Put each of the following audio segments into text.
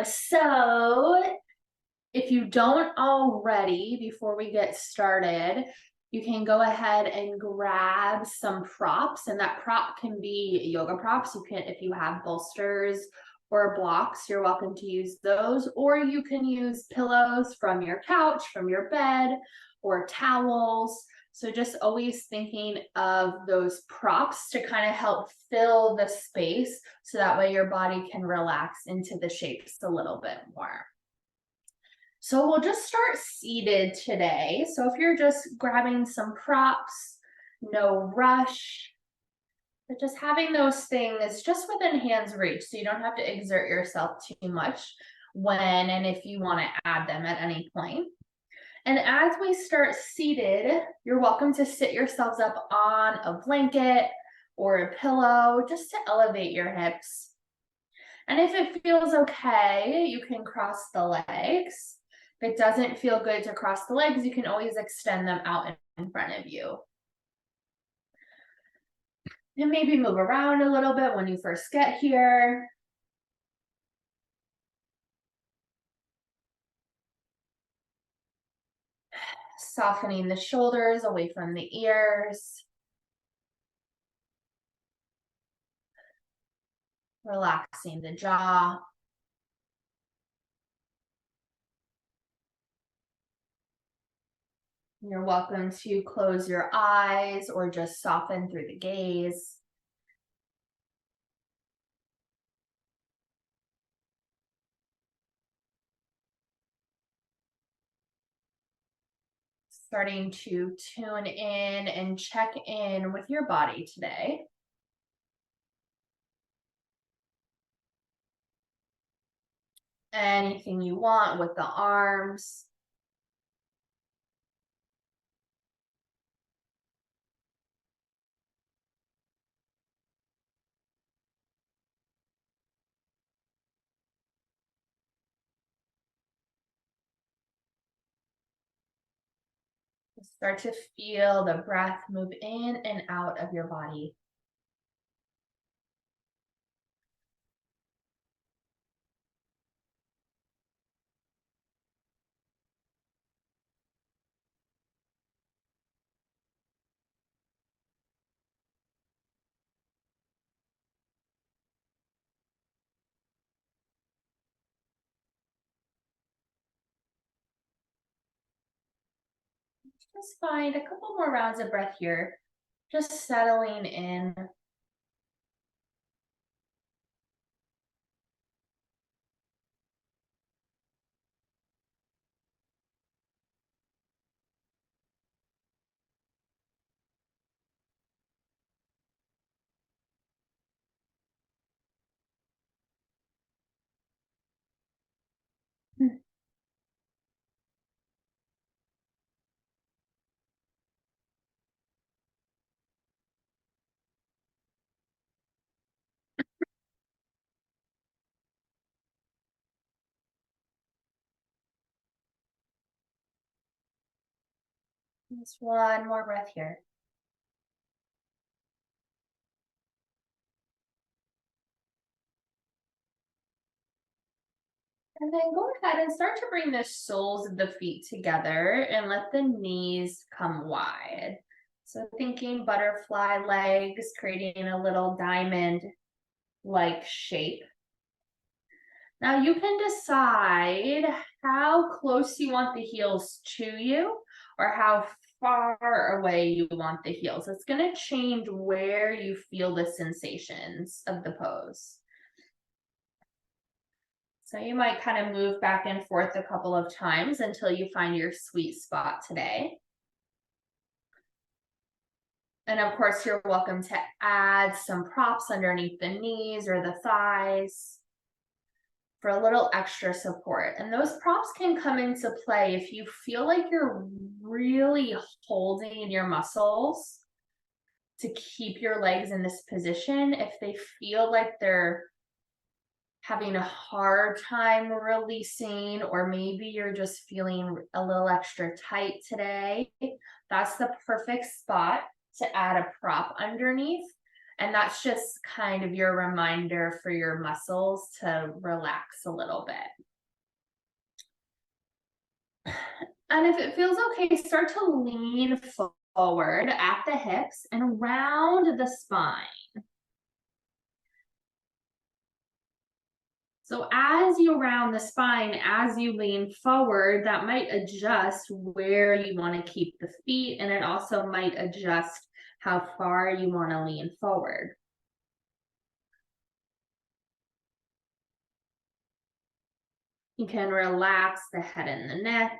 So if you don't already, before we get started, you can go ahead and grab some props, and that prop can be yoga props. You can, if you have bolsters or blocks, you're welcome to use those, or you can use pillows from your couch, from your bed, or towels. So just always thinking of those props to kind of help fill the space so that way your body can relax into the shapes a little bit more. So we'll just start seated today. So if you're just grabbing some props, no rush, but just having those things just within hand's reach so you don't have to exert yourself too much when and if you want to add them at any point. And as we start seated, you're welcome to sit yourselves up on a blanket or a pillow just to elevate your hips. And if it feels okay, you can cross the legs. If it doesn't feel good to cross the legs, you can always extend them out in front of you. And maybe move around a little bit when you first get here. Softening the shoulders away from the ears. Relaxing the jaw. You're welcome to close your eyes or just soften through the gaze. Starting to tune in and check in with your body today. Anything you want with the arms. Start to feel the breath move in and out of your body. Just find a couple more rounds of breath here, just settling in. Just one more breath here. And then go ahead and start to bring the soles of the feet together and let the knees come wide. So thinking butterfly legs, creating a little diamond-like shape. Now you can decide how close you want the heels to you or how far away you want the heels. It's going to change where you feel the sensations of the pose. So you might kind of move back and forth a couple of times until you find your sweet spot today. And of course, you're welcome to add some props underneath the knees or the thighs for a little extra support. And those props can come into play if you feel like you're really holding your muscles to keep your legs in this position. If they feel like they're having a hard time releasing, or maybe you're just feeling a little extra tight today, that's the perfect spot to add a prop underneath And that's just kind of your reminder for your muscles to relax a little bit. And if it feels okay, start to lean forward at the hips and round the spine. So as you round the spine, as you lean forward, that might adjust where you want to keep the feet, and it also might adjust how far you want to lean forward. You can relax the head and the neck.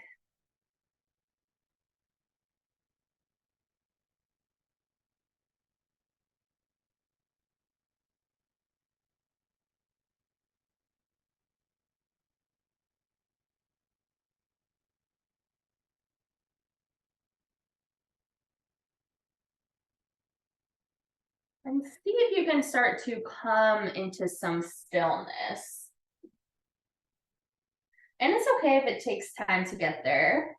And see if you can start to come into some stillness. And it's okay if it takes time to get there.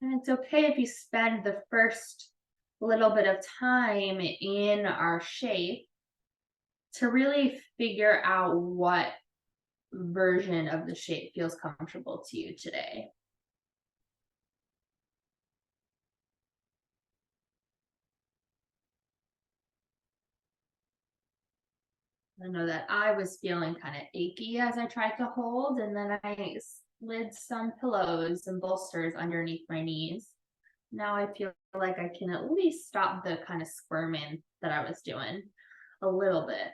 And it's okay if you spend the first little bit of time in our shape to really figure out what version of the shape feels comfortable to you today. I know that I was feeling kind of achy as I tried to hold, and then I slid some pillows and bolsters underneath my knees. Now I feel like I can at least stop the kind of squirming that I was doing a little bit.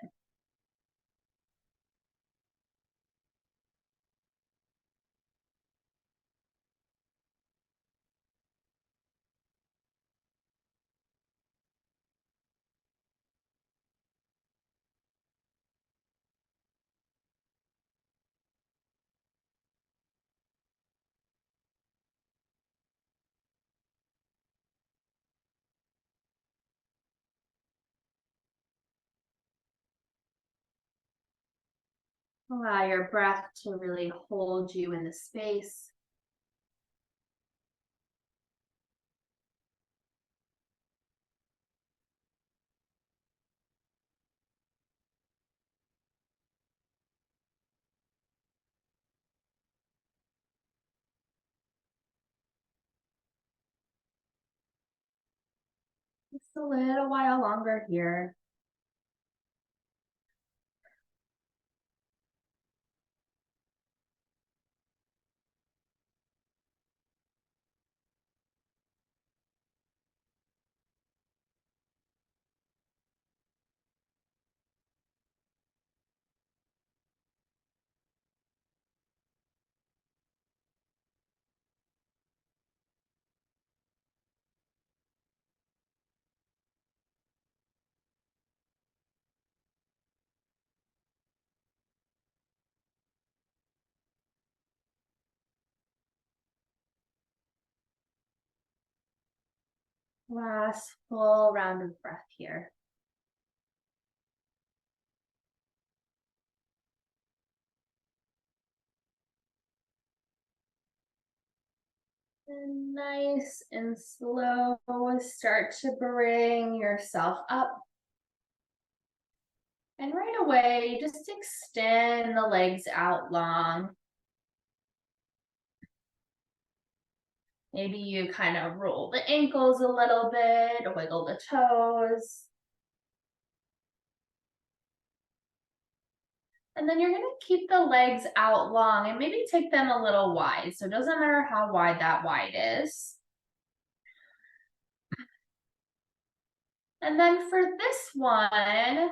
Allow your breath to really hold you in the space. Just a little while longer here. Last full round of breath here. And nice and slow, start to bring yourself up. And right away, just extend the legs out long. Maybe you kind of roll the ankles a little bit, wiggle the toes. And then you're going to keep the legs out long and maybe take them a little wide. So it doesn't matter how wide that wide is. And then for this one,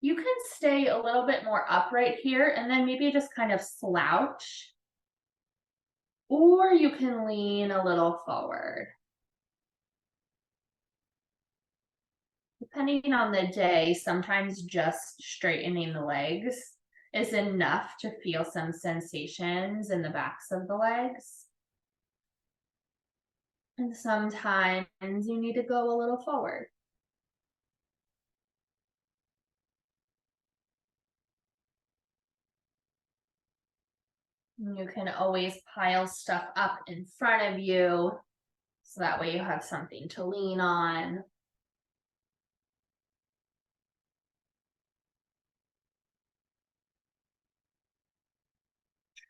you can stay a little bit more upright here and then maybe just kind of slouch. Or you can lean a little forward. depending on the day, sometimes just straightening the legs is enough to feel some sensations in the backs of the legs. And sometimes you need to go a little forward. You can always pile stuff up in front of you, so that way you have something to lean on.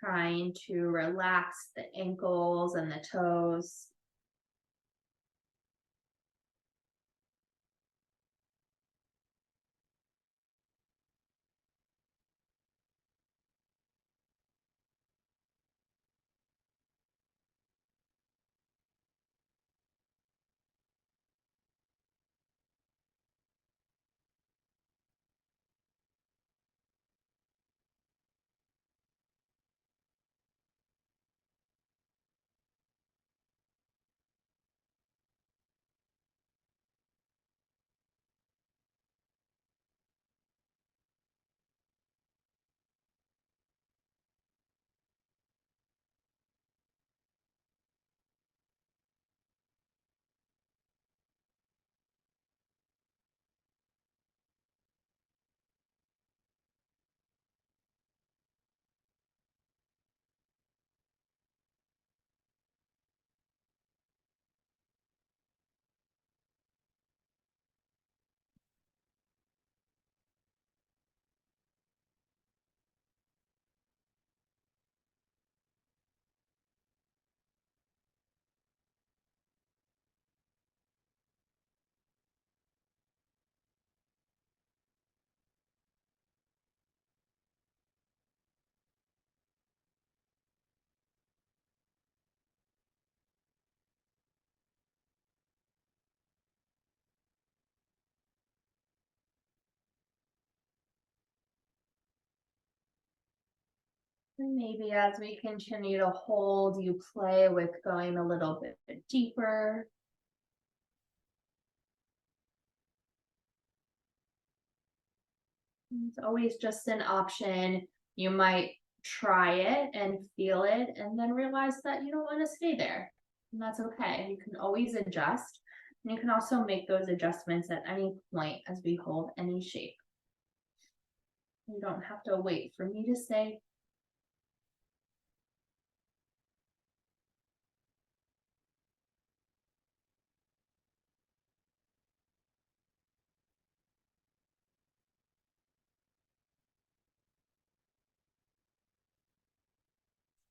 Trying to relax the ankles and the toes. And maybe as we continue to hold, you play with going a little bit deeper. It's always just an option. You might try it and feel it and then realize that you don't want to stay there. And that's okay. You can always adjust. And you can also make those adjustments at any point as we hold any shape. You don't have to wait for me to say.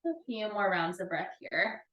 A few more rounds of breath here.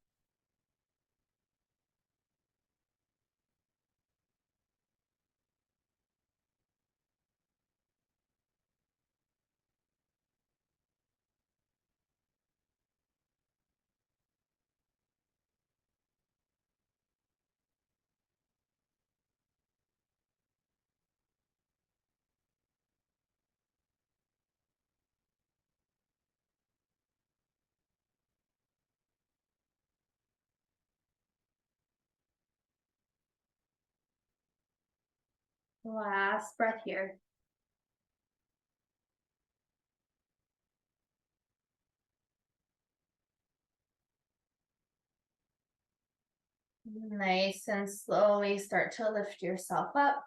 Last breath here. Nice, and slowly start to lift yourself up.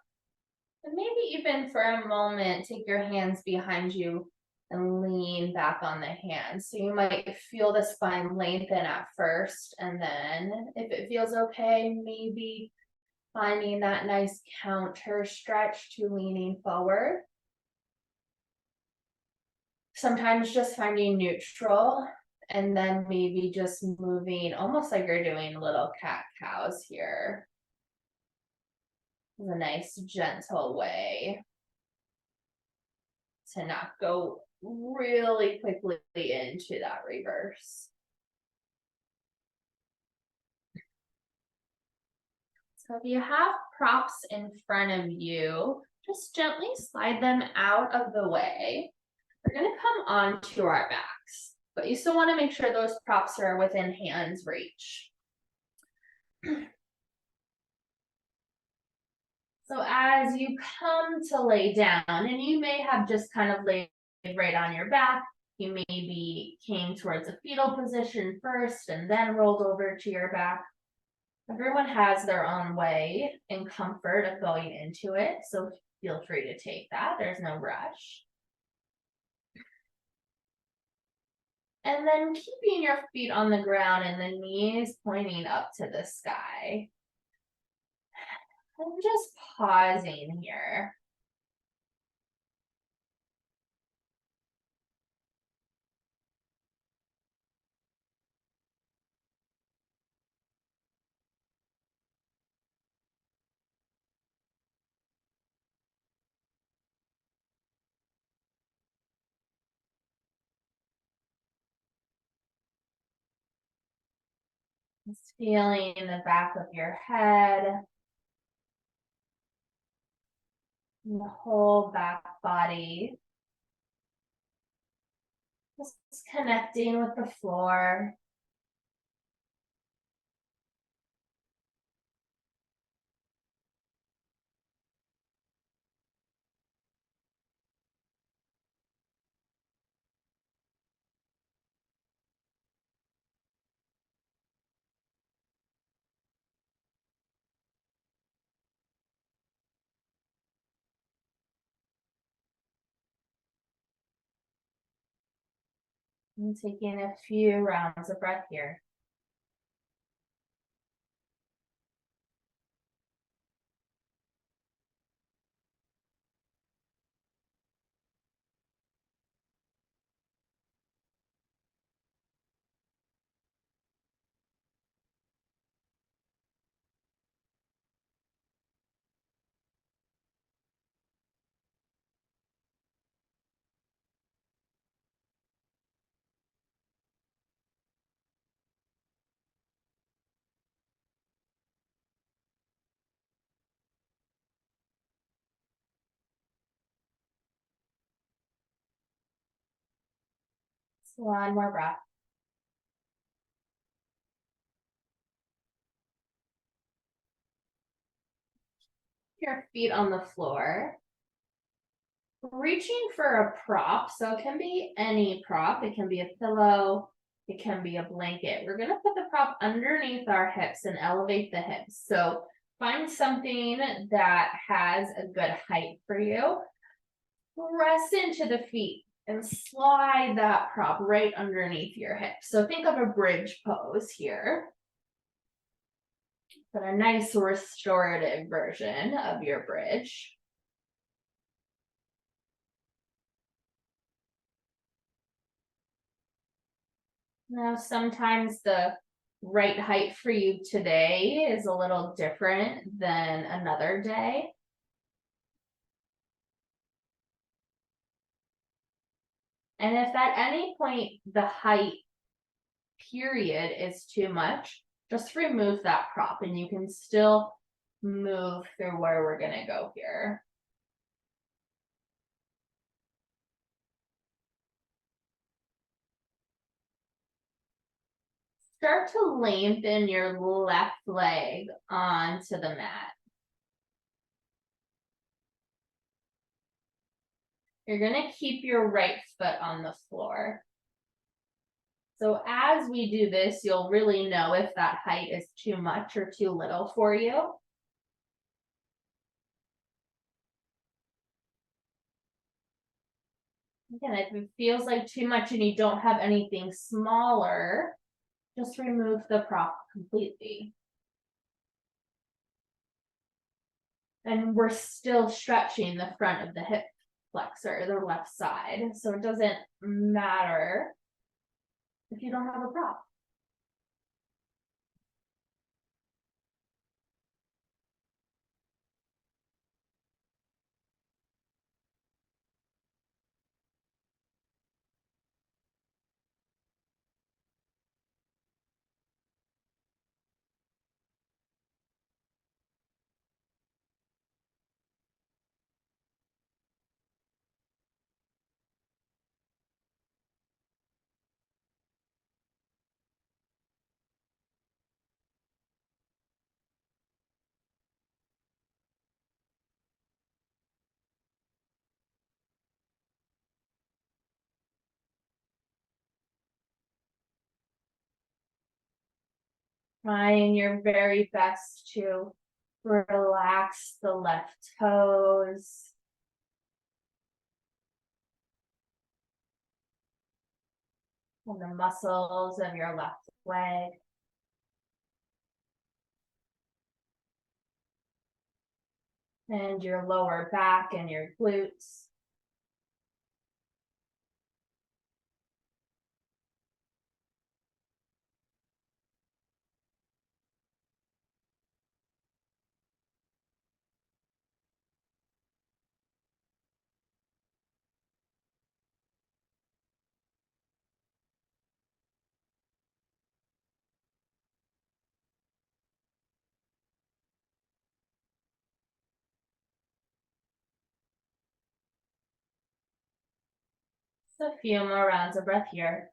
And maybe even for a moment, take your hands behind you and lean back on the hands. So you might feel the spine lengthen at first, and then if it feels okay, maybe finding that nice counter stretch to leaning forward. Sometimes just finding neutral, and then maybe just moving almost like you're doing little cat cows here. A nice gentle way to not go really quickly into that reverse. So if you have props in front of you, just gently slide them out of the way. We're going to come onto our backs, but you still want to make sure those props are within hand's reach. So as you come to lay down, and you may have just kind of laid right on your back, you maybe came towards a fetal position first and then rolled over to your back. Everyone has their own way and comfort of going into it, so feel free to take that. There's no rush. And then keeping your feet on the ground and the knees pointing up to the sky. And just pausing here. Just feeling the back of your head, and the whole back body. Just connecting with the floor. And taking a few rounds of breath here. So one more breath. Your feet on the floor. Reaching for a prop, so it can be any prop. It can be a pillow, it can be a blanket. We're gonna put the prop underneath our hips and elevate the hips. So find something that has a good height for you. Press into the feet and slide that prop right underneath your hips. So think of a bridge pose here, but a nice restorative version of your bridge. Now, sometimes the right height for you today is a little different than another day. And if at any point the height period is too much, just remove that prop and you can still move through where we're going to go here. Start to lengthen your left leg onto the mat. You're going to keep your right foot on the floor. So as we do this, you'll really know if that height is too much or too little for you. Again, if it feels like too much and you don't have anything smaller, just remove the prop completely. And we're still stretching the front of the hip flexor, the left side. So it doesn't matter if you don't have a prop. trying your very best to relax the left toes. And the muscles of your left leg. And your lower back and your glutes. Just a few more rounds of breath here.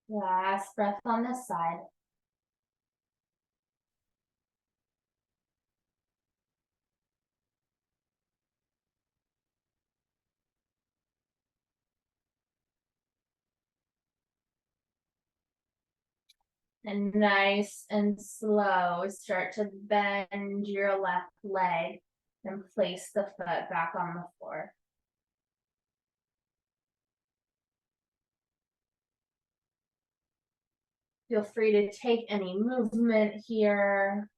Last breath on this side. And nice and slow, start to bend your left leg and place the foot back on the floor. Feel free to take any movement here.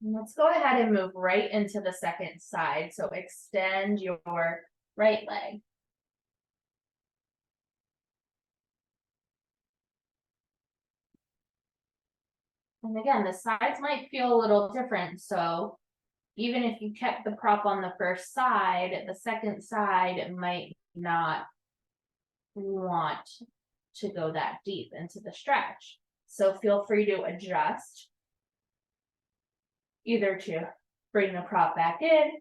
And let's go ahead and move right into the second side. So extend your right leg. And again, the sides might feel a little different. So even if you kept the prop on the first side, the second side might not want to go that deep into the stretch. So feel free to adjust either to bring the prop back in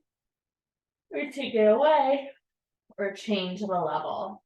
or take it away or change the level.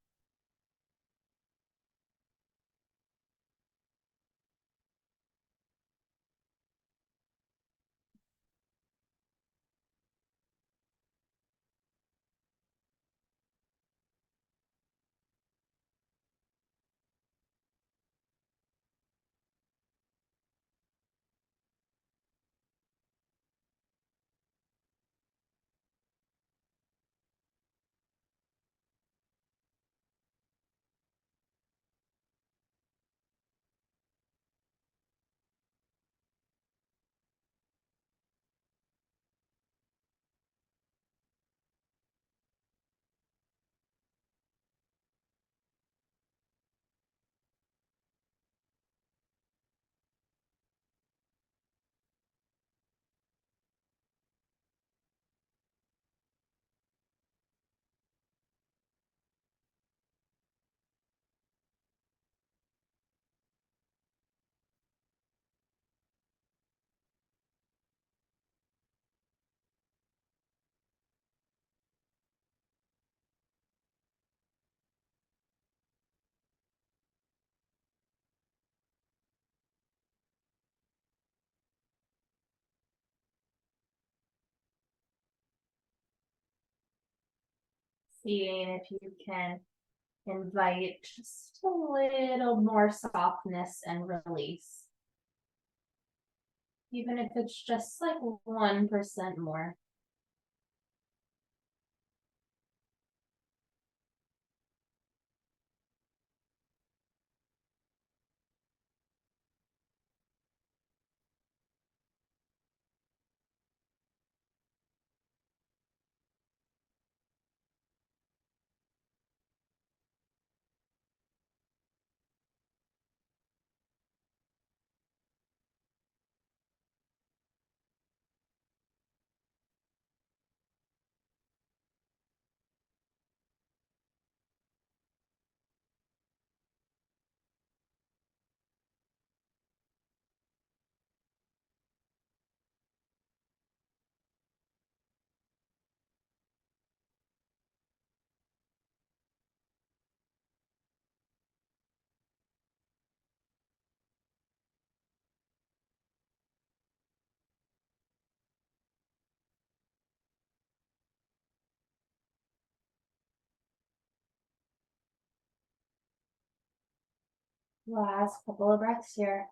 Seeing if you can invite just a little more softness and release. Even if it's just like 1% more. Last couple of breaths here.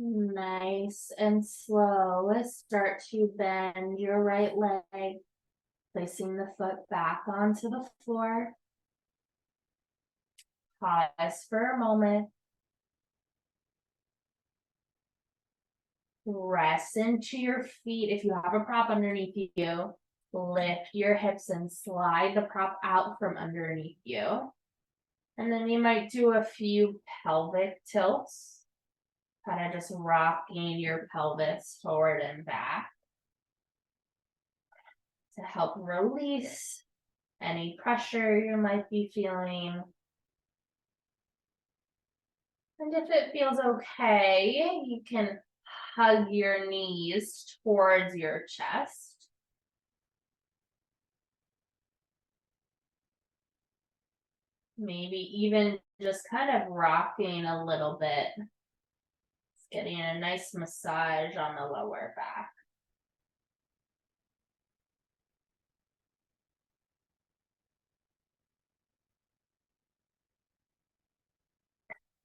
Nice and slow. Let's start to bend your right leg, placing the foot back onto the floor. Pause for a moment. Press into your feet. If you have a prop underneath you, lift your hips and slide the prop out from underneath you. And then you might do a few pelvic tilts, kind of just rocking your pelvis forward and back to help release any pressure you might be feeling. And if it feels okay, you can hug your knees towards your chest. Maybe even just kind of rocking a little bit, getting a nice massage on the lower back.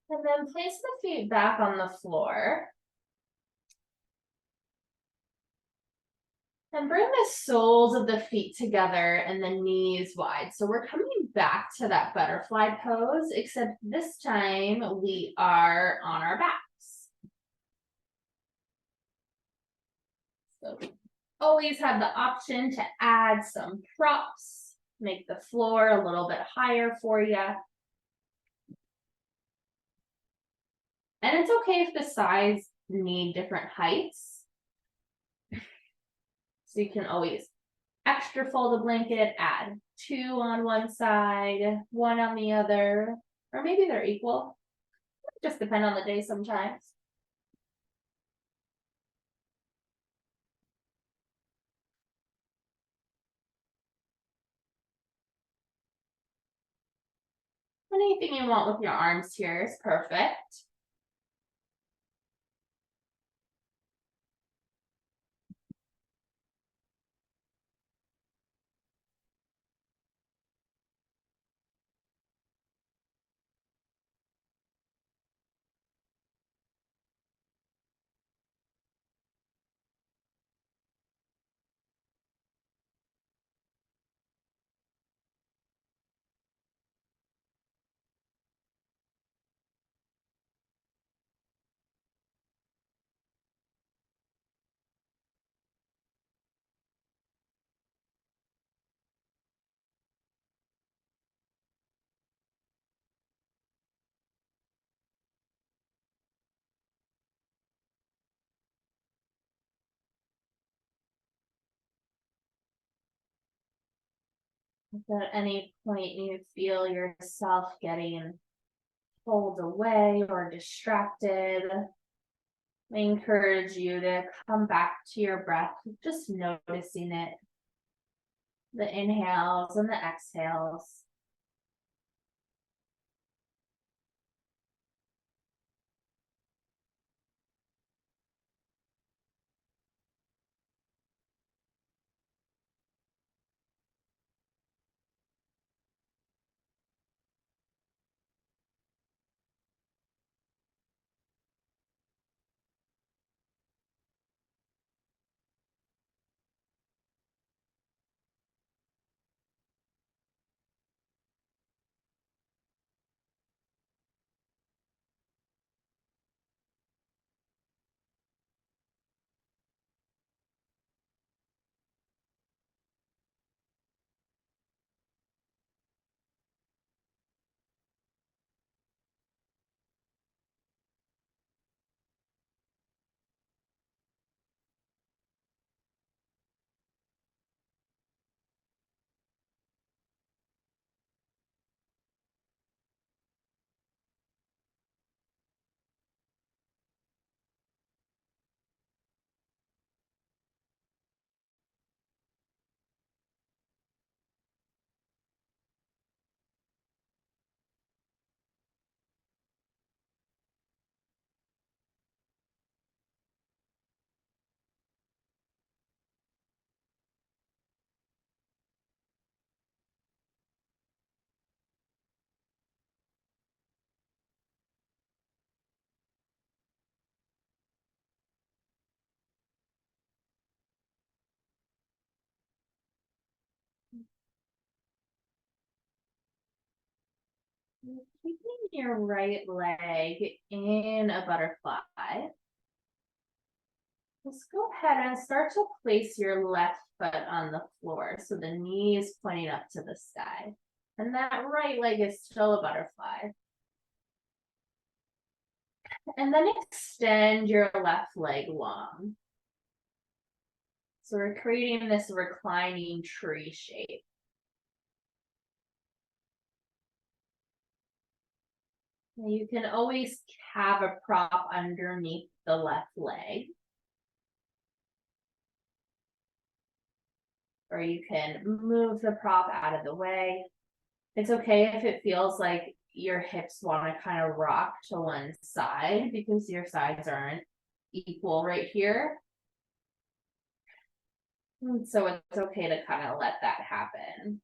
And then place the feet back on the floor. And bring the soles of the feet together and the knees wide. So we're coming back to that butterfly pose, except this time we are on our backs. So always have the option to add some props, make the floor a little bit higher for you. And it's okay if the sides need different heights. So you can always extra fold a blanket, add 2 on one side, 1 on the other, or maybe they're equal. Just depend on the day sometimes. Anything you want with your arms here is perfect. If at any point you feel yourself getting pulled away or distracted, I encourage you to come back to your breath, just noticing it, the inhales and the exhales. Keeping your right leg in a butterfly. Just go ahead and start to place your left foot on the floor so the knee is pointing up to the sky. And that right leg is still a butterfly. And then extend your left leg long. So we're creating this reclining tree shape. Now you can always have a prop underneath the left leg. Or you can move the prop out of the way. It's okay if it feels like your hips want to kind of rock to one side because your sides aren't equal right here. And so it's okay to kind of let that happen.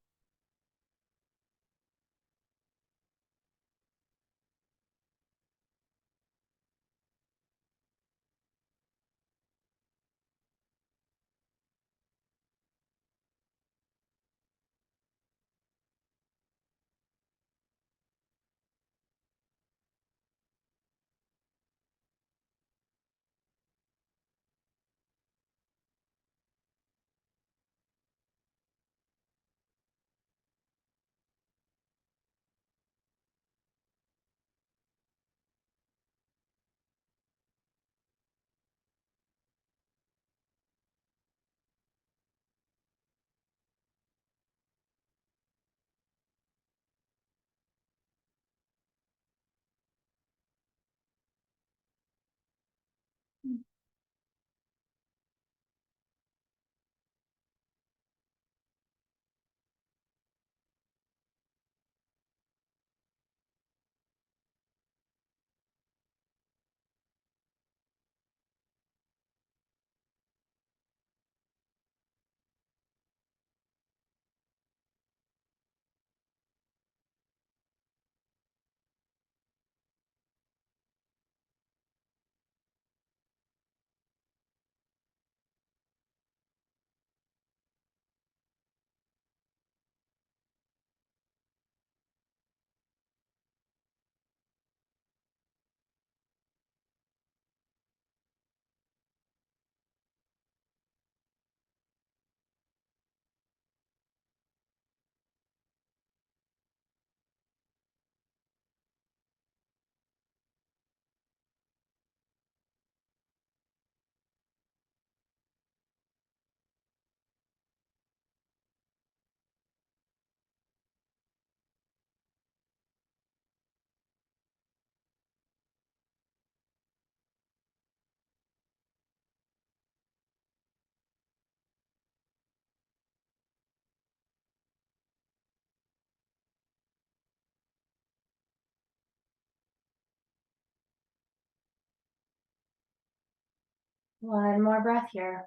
One more breath here.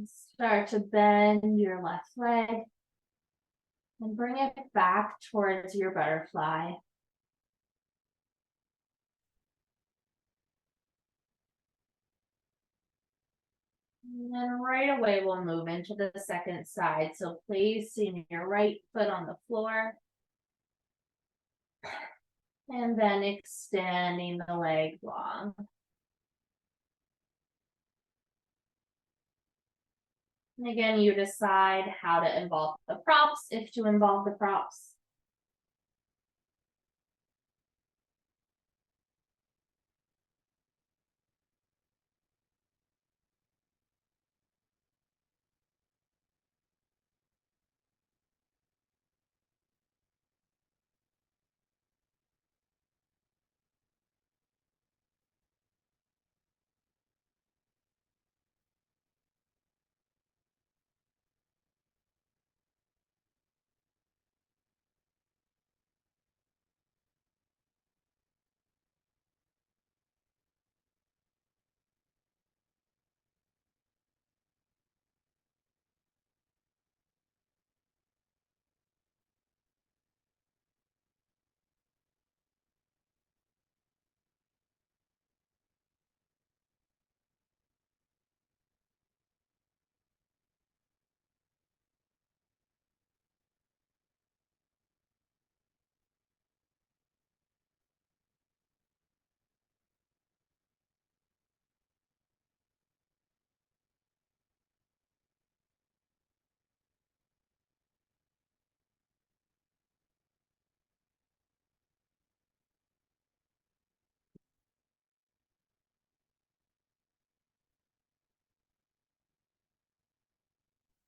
Start to bend your left leg and bring it back towards your butterfly. And then right away, we'll move into the second side. So placing your right foot on the floor. And then extending the leg long. And again, you decide how to involve the props, if to involve the props.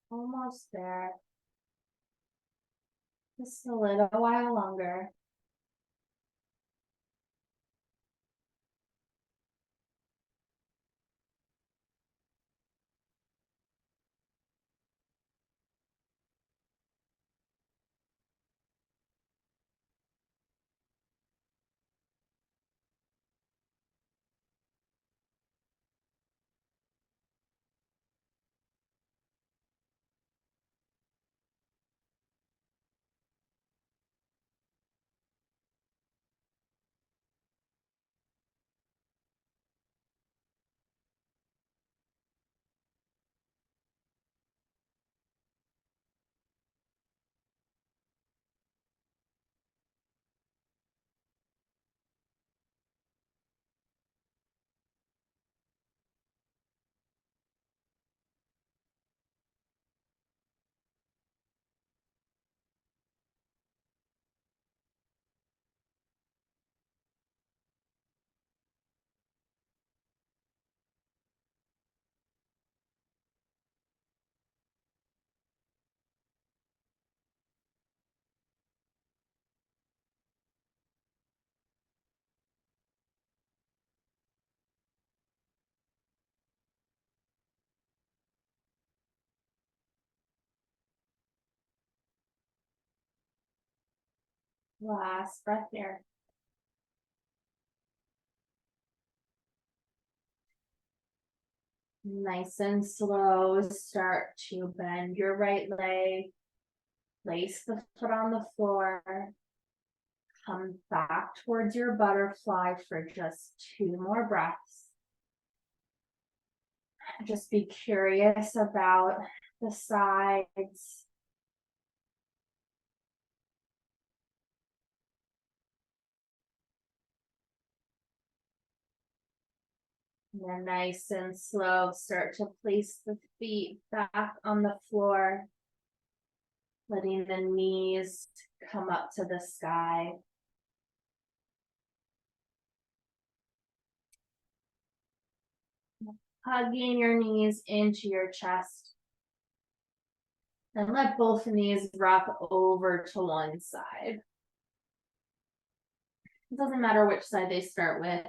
Almost there. Just a little while longer. Last breath here. Nice and slow, start to bend your right leg, place the foot on the floor, come back towards your butterfly for just 2 more breaths. Just be curious about the sides. And then nice and slow, start to place the feet back on the floor, letting the knees come up to the sky. Hugging your knees into your chest. And let both knees rock over to one side. It doesn't matter which side they start with.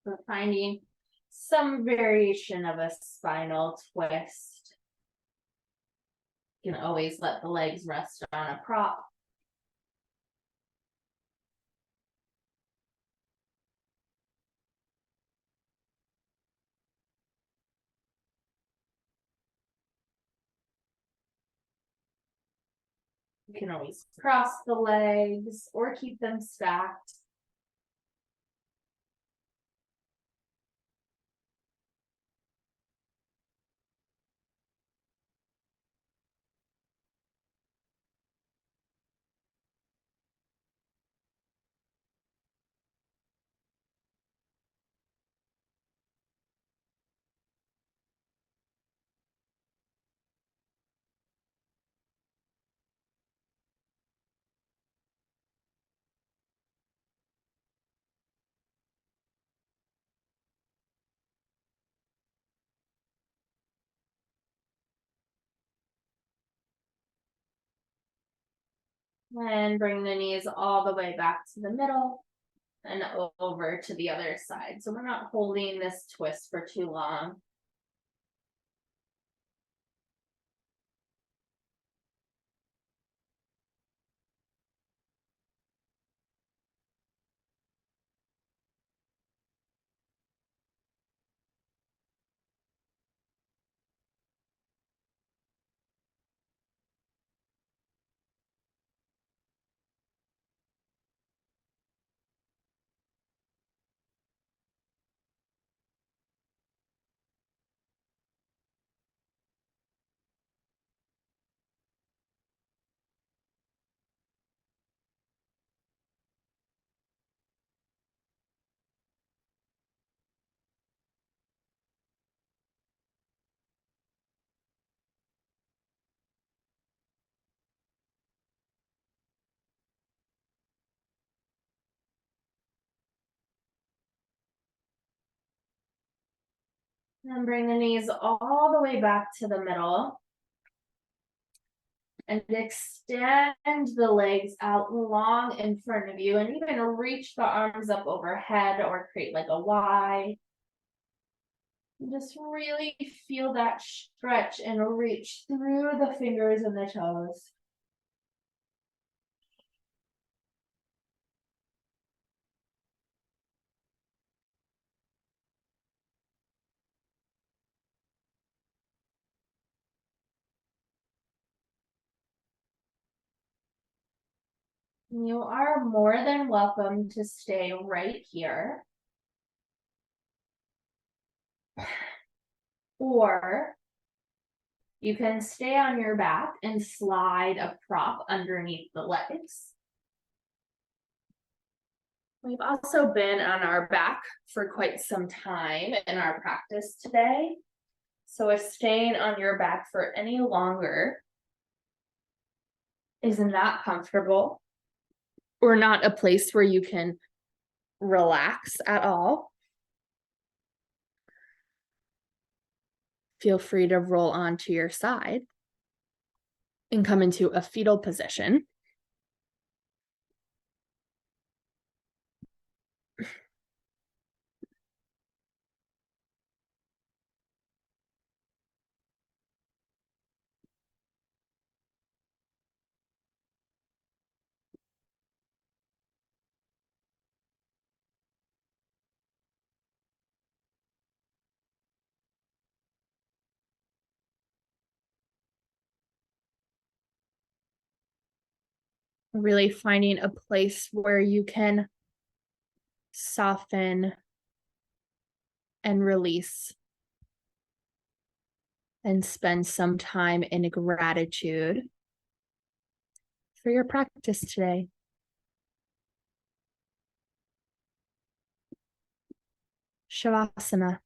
We're finding some variation of a spinal twist. You can always let the legs rest on a prop. You can always cross the legs or keep them stacked. And bring the knees all the way back to the middle and over to the other side. So we're not holding this twist for too long. And bring the knees all the way back to the middle. and extend the legs out long in front of you, and even reach the arms up overhead or create like a Y. Just really feel that stretch and reach through the fingers and the toes. You are more than welcome to stay right here. Or you can stay on your back and slide a prop underneath the legs. We've also been on our back for quite some time in our practice today. So if staying on your back for any longer is not comfortable or not a place where you can relax at all, feel free to roll onto your side and come into a fetal position. Really finding a place where you can soften and release and spend some time in gratitude for your practice today. Shavasana.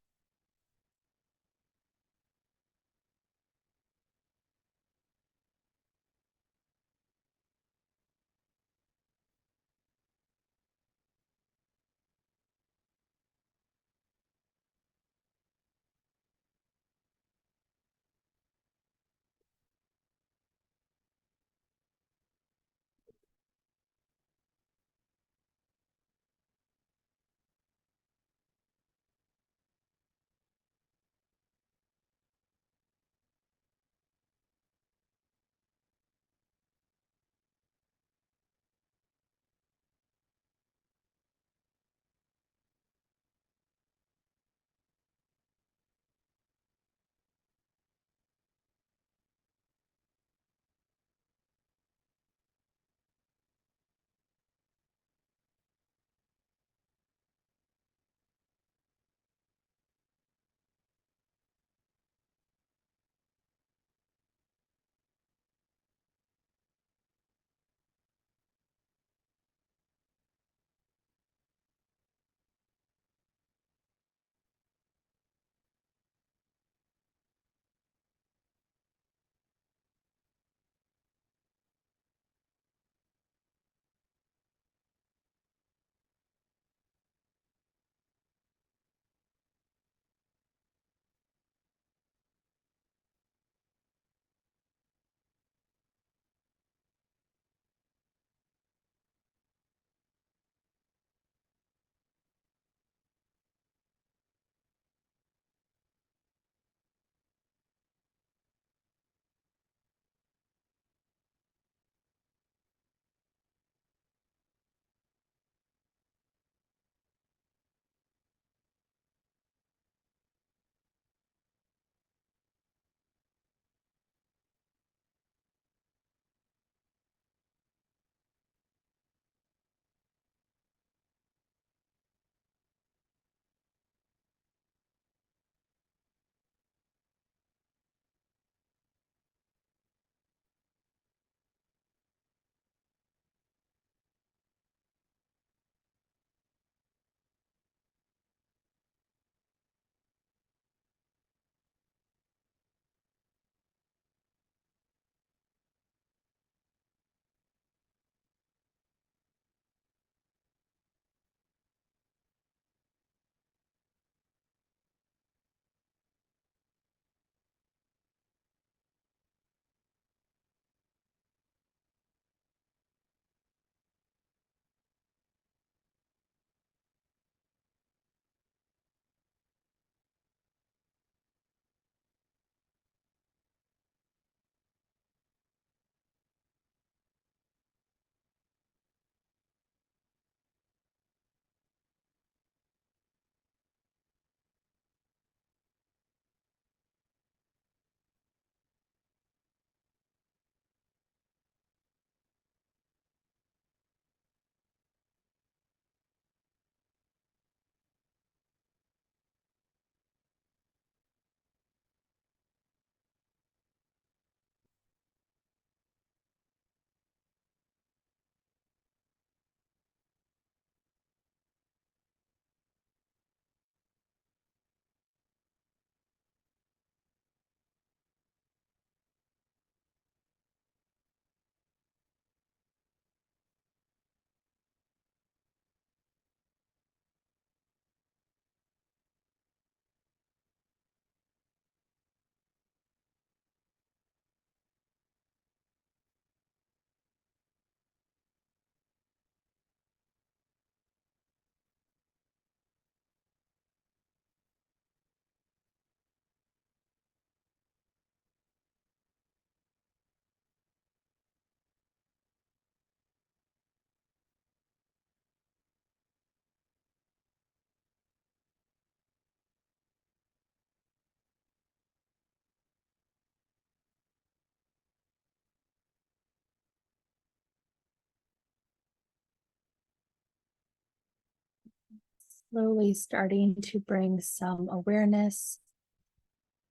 Slowly starting to bring some awareness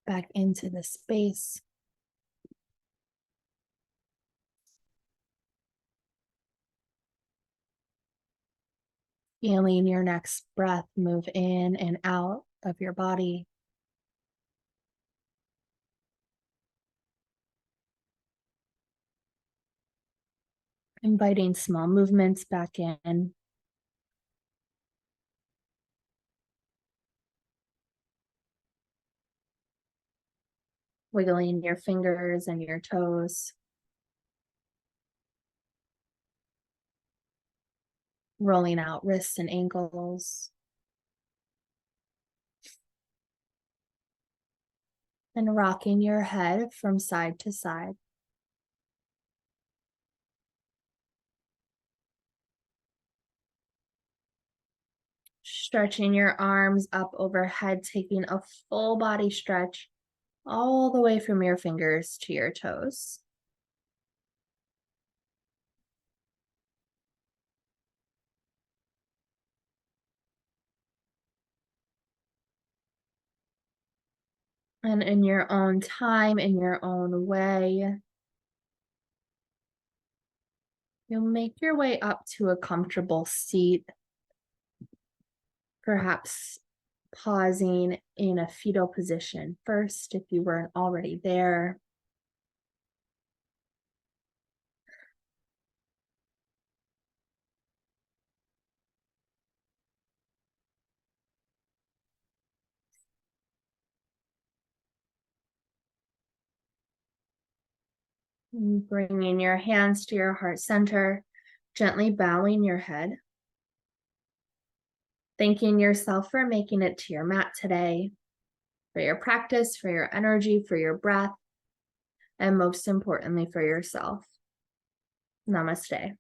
back into the space. Feeling your next breath move in and out of your body. Inviting small movements back in. Wiggling your fingers and your toes. Rolling out wrists and ankles. And rocking your head from side to side. Stretching your arms up overhead, taking a full body stretch all the way from your fingers to your toes. And in your own time, in your own way, you'll make your way up to a comfortable seat, perhaps pausing in a fetal position first if you weren't already there. And bringing your hands to your heart center, gently bowing your head. Thanking yourself for making it to your mat today, for your practice, for your energy, for your breath, and most importantly, for yourself. Namaste.